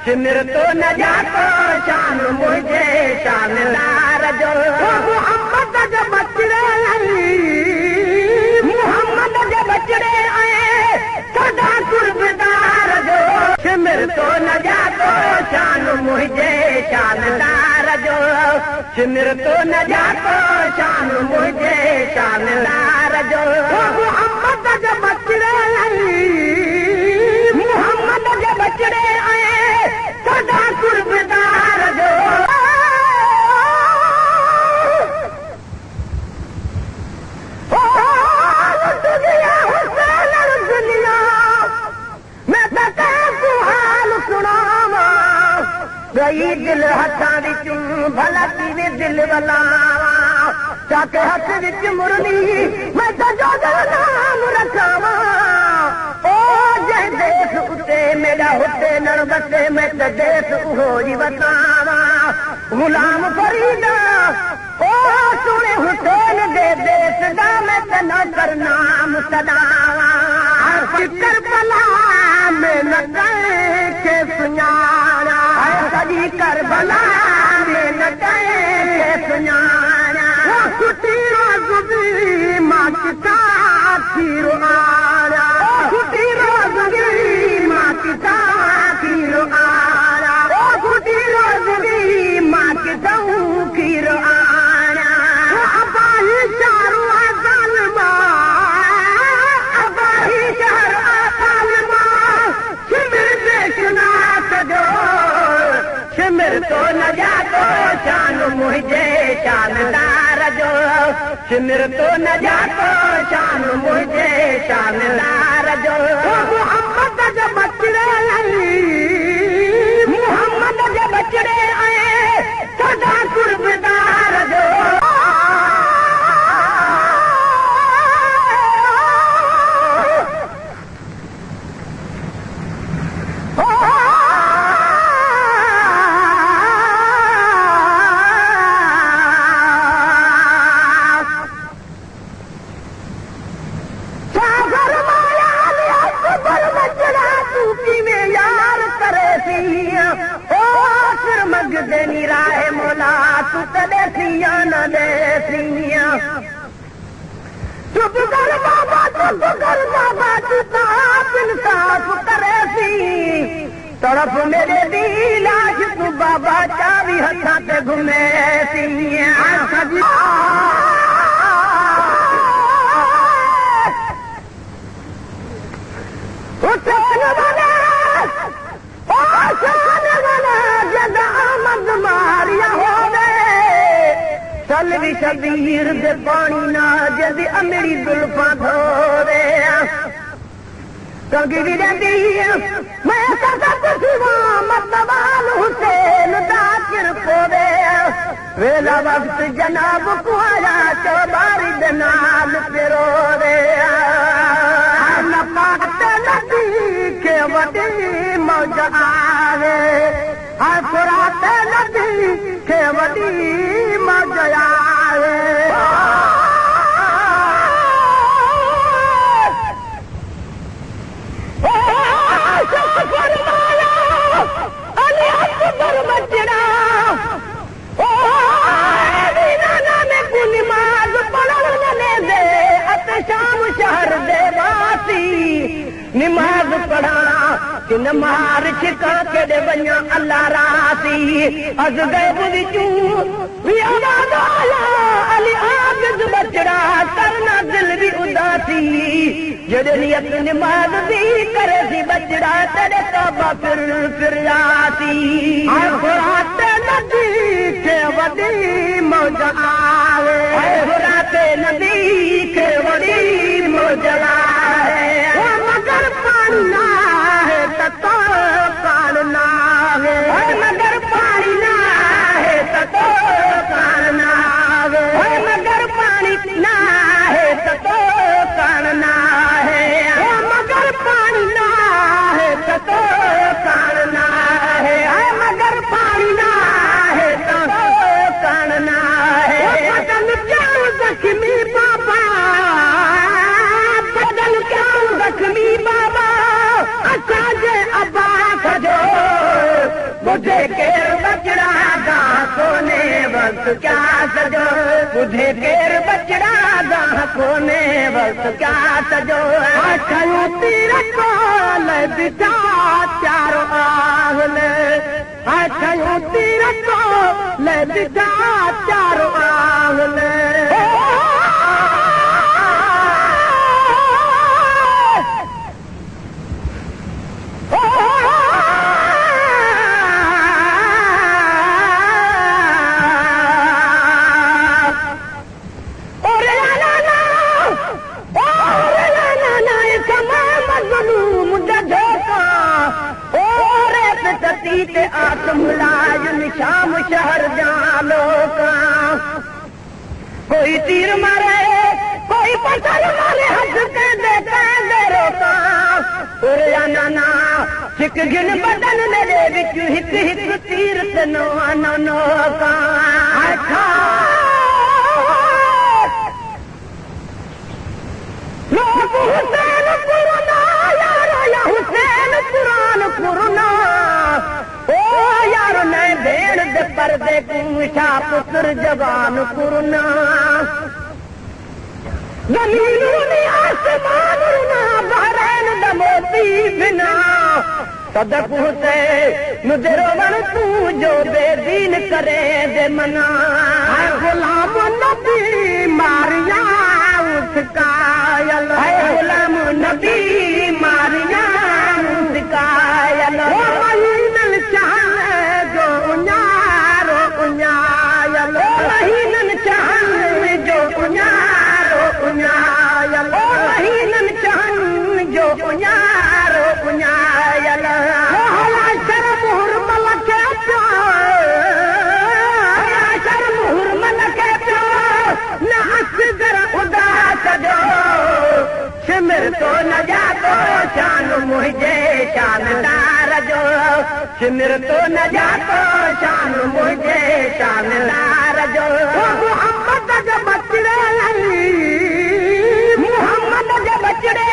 सिमर तो न जातो शान मुझे शानदार जो मोहम्मद जब बचड़े मोहम्मद जब बचड़े आए सदा कुर्बदार जो सिमर तो न जातो शान मुझे शानदार जो सिमर तो न जातो शान मुझे शानदार जो मोहम्मद जब बचड़े मोहम्मद जब बचड़े आए सदा कुर्बदार जो दुनिया मैं तो हाल सुनावा गई दिल हथा विच भला किवे दिल वलावा चाके हथ विच मुरली मैं तो जो नाम रखावा देश उते मेरा हुते नर बसे मैं तो देश उहो जी बतावा गुलाम फरीदा ओ सुने हुसैन दे देश दा मैं तो नौकर नाम सदावा करबला में न के सुनाना सजी करबला में न के सुनाना छुट्टी रोज भी मां किता थी रुआना छुट्टी रोज भी मां किता थी रुआना छुट्टी रोज भी मां किता की रुआना अबाही चारू आज़ालमा अबाही चारू आज़ालमा सिमर देखना सजो सिमर तो न जातो शान मुझे शानदार जो सिमर तो न जातो शान मुझे शानदार जो मोहम्मद जब बचड़े मोहम्मद जब बचड़े आए सदा कुर्बदार जो देनी राय मोला तू कदे सिया न दे सिया चुप कर बाबा तू ताप इंसाफ करे सी तरफ मेरे दी लाश तू बाबा चावी हथा पे घूमे सिया मारिया हो चल भी शबीर दे पानी ना जद अमरी दुल्फा धोरे कंगी भी रहती मैं मतवाल हुसैन दाकिर खोदे वेला वक्त जनाब कुआया चौबारी दनाल पिरो दे पागते नदी के वडी मौज आवे हर पुराते नदी के वडी मौज आवे बचड़ा नमाज पढ़ने दे शाम शहर दे वासी नमाज पढ़ाना कि नमार छिका के दे बन्या अल्लाह रासी अज गए बुझू अली आग बचड़ा करना दिल भी उदासी जड़े नियत नमाज भी करे सी बचड़ा तेरे काबा फिर आसी खुराते नदी के वडी मौज आवे खुराते नदी के वडी मौज आवे मगर पानी ना है तो कान ना है मगर पानी ना है तो कान ना है मगर पानी ना है तो कान ना है मगर पानी ना है तो कान ना है मगर पानी ना है तो कान ना है जख्मी बाबा क्या सजो बुधे केर बचड़ा गाह कोने वक्त क्या सजो कयूं तीर को ले बिचा चारो आहले कयूं तीर को ले बिचा चारो आहले शाम शहर जानो का कोई तीर मारे कोई पत्थर मारे हंस के दे रोका नाना हिक गिन बदन मेरे विच हिक हिक तीर तनो नो का हुसैन पुराना यार हुसैन पुरान पुराना यार नए भेड़ दे पर्दे कूशा पुत्र जवान पुरना जमीन ने आसमान ना बहरैन द मोती बिना सदक हुसैन नुजरो वन तू जो बेदीन करे दे मना गुलाम नबी मारिया उसकायल गुलाम नबी मारिया उसकायल महीनन चहन जो उन्यारो उन्यायल महीनन चहन जो उन्यारो उन्यायल शर मुहरमल के शर मुहरमल के न असगर उदास जो सिमर तो न जातो शान मुझे शानदार जो सिमर तो न जातो शान मुझे शानदार जो मोहम्मद के बचड़े मोहम्मद के बचड़े